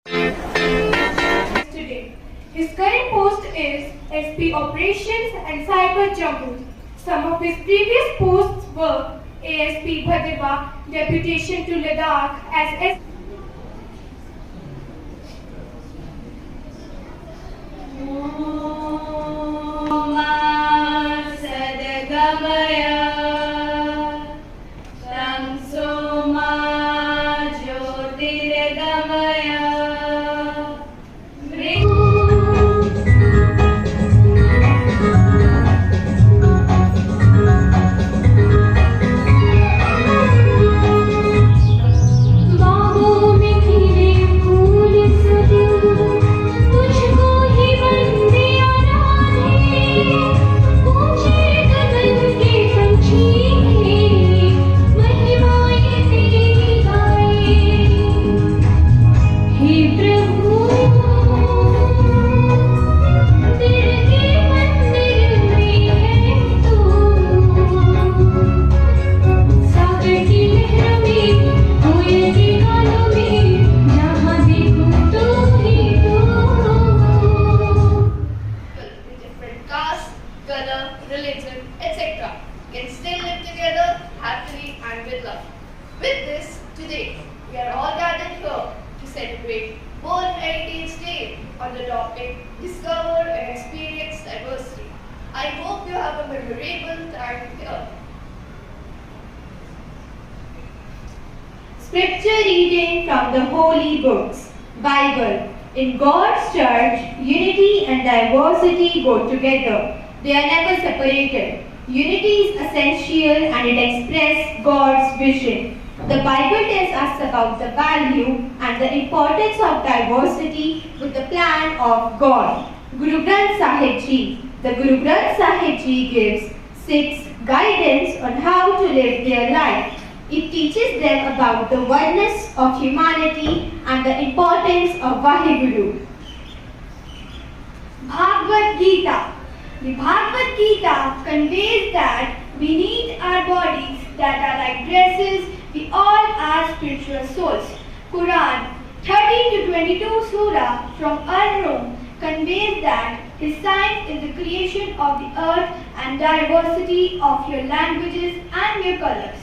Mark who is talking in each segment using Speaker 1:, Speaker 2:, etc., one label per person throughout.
Speaker 1: Today. His current post is SP Operations and Cyber Jammu. Some of his previous posts were ASP Bhadirwa, Deputation to Ladakh as
Speaker 2: religion, etc. can still live together happily and with love. With this, today, we are all gathered here to celebrate World Heritage Day on the topic Discover and Experience Diversity. I hope you have a memorable time here.
Speaker 3: Scripture reading from the Holy Books. Bible. In God's church, unity and diversity go together. They are never separated. Unity is essential and it expresses God's vision. The Bible tells us about the value and the importance of diversity with the plan of God. Guru Granth Sahib Ji. The Guru Granth Sahib Ji gives 6 guidance on how to live their life. It teaches them about the oneness of humanity and the importance of Vaheguru.
Speaker 1: Bhagavad Gita. The Bhagavad Gita conveys that we need our bodies that are like dresses. We all are spiritual souls. Quran 13 to 22 Surah from Ar-Rum conveys that his sign is the creation of the earth and diversity of your languages and your colors.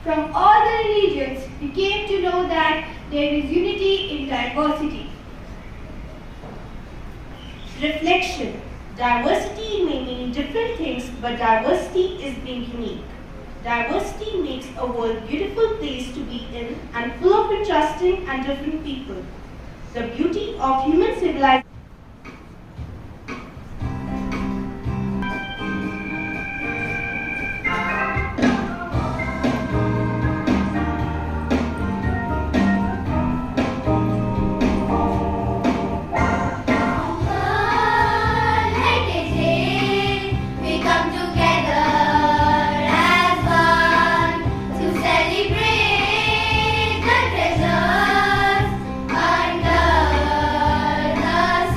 Speaker 1: From all the religions, we came to know that there is unity in diversity.
Speaker 3: Reflection. Diversity may mean different things, but diversity is being unique. Diversity makes a world beautiful place to be in and full of interesting and different people. The beauty of human civilization.
Speaker 4: Celebrate the treasures under the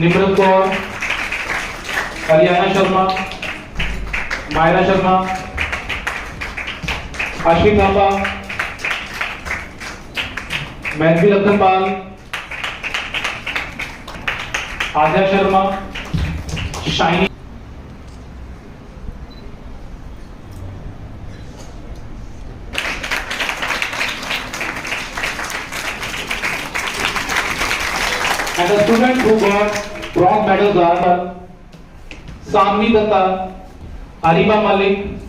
Speaker 4: Nimrat Kaur, Haryana Sharma, Myra Sharma, Ashiq Thapa, Mahanti Ratanpal, Aadya Sharma, Shiny and the students who got bronze medals are Samni Datta, Ariba Malik,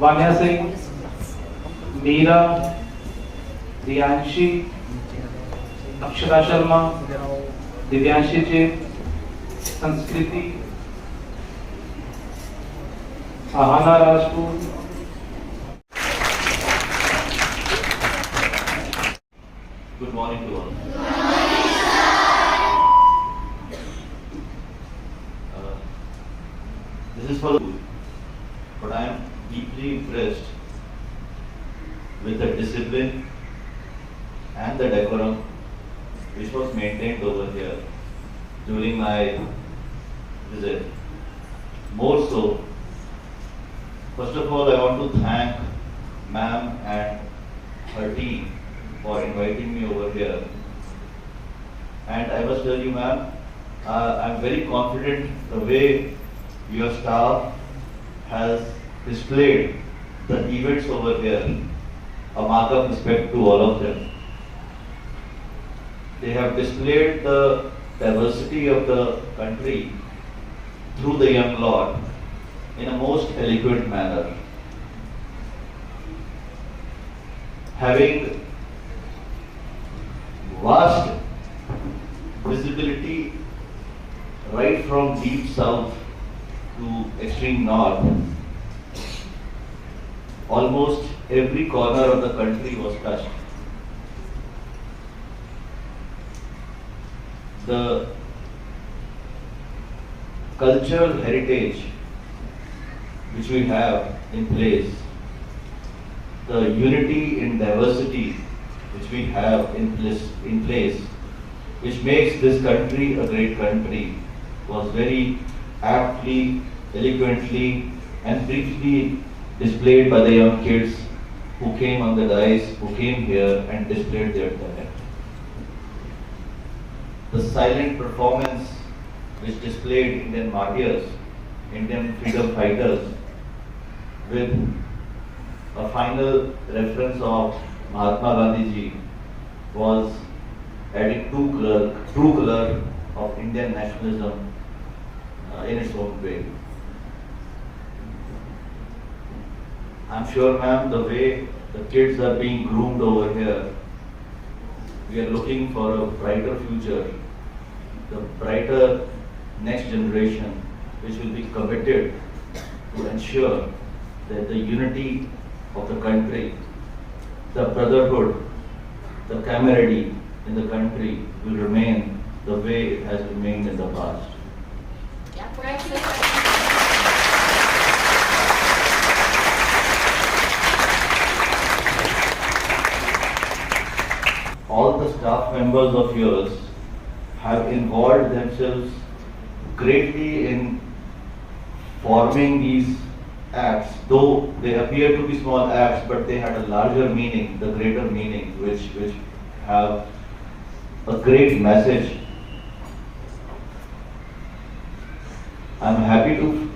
Speaker 4: Vanya Singh, Meera, Diyanshi, Akshara Sharma, Divyanshi ji, Sanskriti, Aahana Rajput,
Speaker 5: Good morning to all. This is for the food, but I am deeply impressed with the discipline and the decorum which was maintained over here during my visit. More so, first of all, I want to thank ma'am and her team for inviting me over here. And I must tell you, ma'am, I'm very confident the way your staff has displayed the events over here, a mark of respect to all of them. They have displayed the diversity of the country through the young Lord in a most eloquent manner. Having vast visibility right from deep south to extreme north, almost every corner of the country was touched. The cultural heritage which we have in place, the unity in diversity which we have in place, which makes this country a great country, was very aptly, eloquently, and briefly displayed by the young kids who came on the dais, who came here and displayed their talent. The silent performance which displayed Indian martyrs, Indian freedom fighters, with a final reference of Mahatma Gandhi ji, was adding true color of Indian nationalism in its own way. I'm sure, ma'am, the way the kids are being groomed over here, we are looking for a brighter future, the brighter next generation, which will be committed to ensure that the unity of the country, the brotherhood, the camaraderie in the country will remain the way it has remained in the past. All the staff members of yours have involved themselves greatly in forming these acts, though they appear to be small acts, but they had a larger meaning, the greater meaning, which have a great message. I'm happy to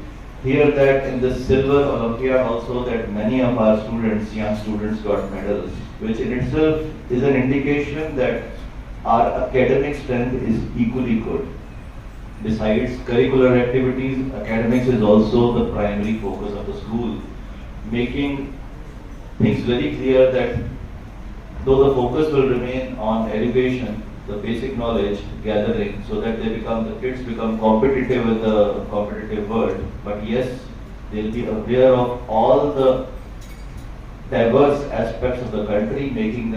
Speaker 5: hear that in the Silver Olympiad also that many of our students, young students, got medals, which in itself is an indication that our academic strength is equally good. Besides curricular activities, academics is also the primary focus of the school, making things very clear that though the focus will remain on education, the basic knowledge gathering, so that the kids become competitive in the competitive world, but yes, they'll be aware of all the diverse aspects of the country, making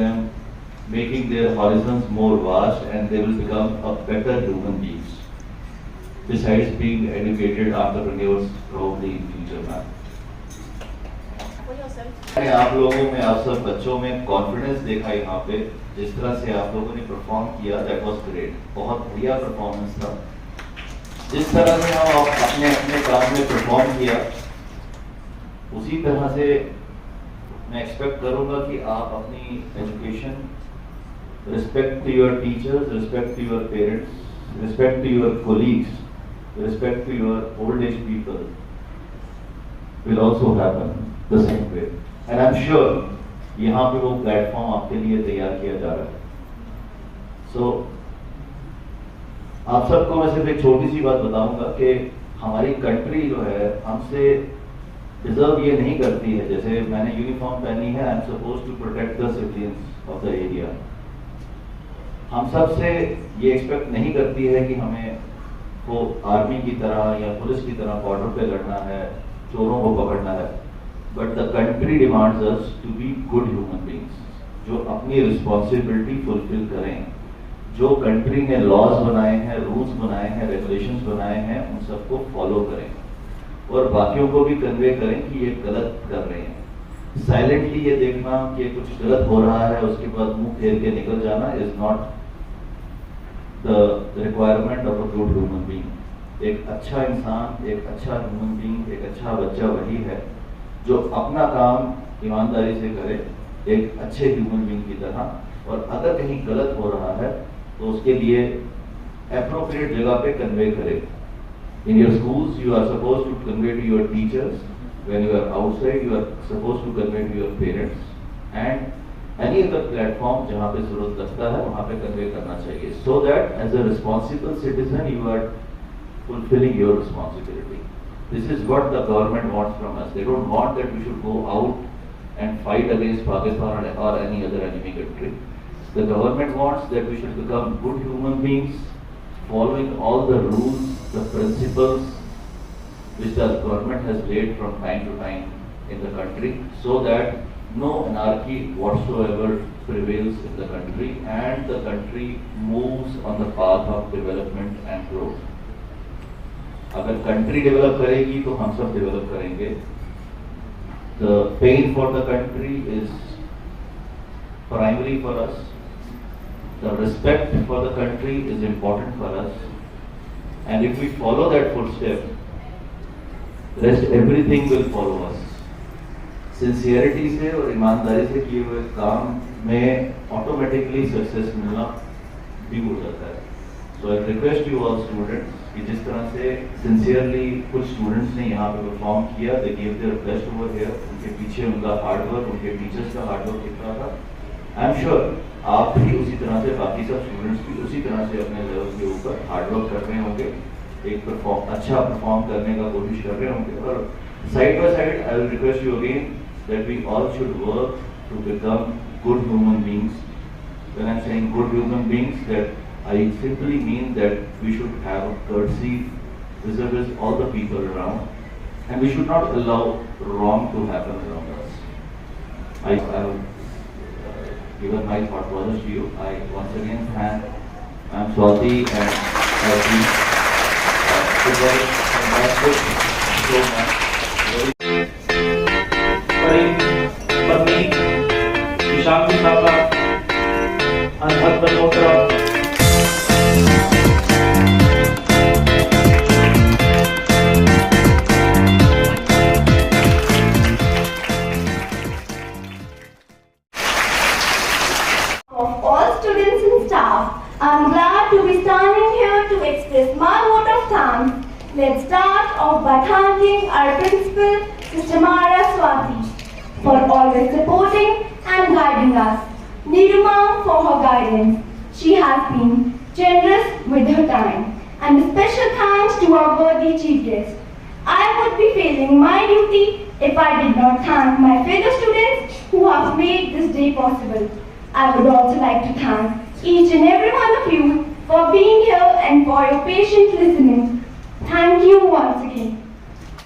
Speaker 5: their horizons more vast, and they will become a better human beings. Besides being educated entrepreneurs probably in future, ma'am. मैंने आप लोगों में, आप सब बच्चों में confidence देखा यहाँ पे, जिस तरह से आप लोगों ने परफॉर्म किया, दैट वाज ग्रेट, बहुत बढ़िया परफॉर्मेंस था। जिस तरह से हम अपने अपने काम में परफॉर्म किया, उसी तरह से मैं एक्सपेक्ट करूँगा कि आप अपनी education, respect to your teachers, respect to your parents, respect to your colleagues, respect to your old age people will also happen the same way. And I'm sure यहाँ पे वो प्लेटफॉर्म आपके लिए तैयार किया जा रहा है। So आप सबको मैं सिर्फ एक छोटी सी बात बताऊंगा कि हमारी कंट्री जो है हमसे डिजर्व ये नहीं करती है। जैसे मैंने यूनिफॉर्म पहनी है, I am suppose to protect the civilians of the area. हम सबसे ये एक्सपेक्ट नहीं करती है कि हमें को आर्मी की तरह या पुलिस की तरह बॉर्डर पे लड़ना है, चोरों को पकड़ना है, but the country demands us to be good human beings, जो अपनी रिस्पॉन्सिबिलिटी फुलफिल करें, जो कंट्री ने लॉज बनाए हैं, रूल्स बनाए हैं, रेगुलेशंस बनाए हैं, उन सबको फॉलो करें और बाकियों को भी कन्वे करें कि ये गलत कर रहे हैं। साइलेंटली ये देखना कि कुछ गलत हो रहा है, उसके बाद मुंह फेर के निकल जाना is not the requirement of a good human being. एक अच्छा इंसान, एक अच्छा ह्यूमन बीइंग, एक अच्छा बच्चा वही है जो अपना काम ईमानदारी से करे, एक अच्छे ह्यूमन बीइंग की तरह, और अगर कहीं गलत हो रहा है तो उसके लिए एप्रोप्रिएट जगह पे कन्वे करे। In your schools you are supposed to convey to your teachers, when you are outside you are supposed to convey to your parents, and any other platform जहाँ पे जरूरत लगता है वहाँ पे कन्वे करना चाहिए, so that as a responsible citizen you are fulfilling your responsibility. This is what the government wants from us. They don't want that we should go out and fight against Pakistan or any other enemy country. The government wants that we should become good human beings, following all the rules, the principles which the government has laid from time to time in the country, so that no anarchy whatsoever prevails in the country and the country moves on the path of development and growth. अगर country develop करेगी तो हम सब develop करेंगे. The pain for the country is primary for us. The respect for the country is important for us. And if we follow that footstep, rest everything will follow us. Sincerity से और ईमानदारी से किए हुए काम में automatically success मिलना भी हो जाता है. So I request you all students कि जिस तरह से सिंसियरली कुछ स्टूडेंट्स ने यहाँ पे परफॉर्म किया, they give their best over here. उनके पीछे उनका हार्डवर्क, उनके टीचर्स का हार्डवर्क दिख रहा था. आई एम श्योर आप भी उसी तरह से, बाकी सब स्टूडेंट्स भी उसी तरह से अपने लेवल के ऊपर हार्डवर्क कर रहे होंगे, एक अच्छा परफॉर्म करने का कोशिश कर रहे होंगे. और side by side I will request you again that we all should work to become good human beings. When I'm saying good human beings, that I simply mean that we should have a courtesy vis-a-vis all the people around, and we should not allow wrong to happen around us. I have given my thought process to you. I once again thank Ma'am Swati and her team. It was fantastic, so much.
Speaker 4: पत्नी ईशान साहबा अनहद Malhotra,
Speaker 1: Of all students and staff, I'm glad to be standing here to express my vote of thanks. Let's start off by thanking our principal, Sister Mara Swati, for always supporting and guiding us. Niruma for her guidance. She has been generous with her time. And a special thanks to our worthy chief guest. I would be failing my duty if I did not thank my fellow students who have made this day possible. I would also like to thank each and every one of you for being here and for your patient listening. Thank you once again.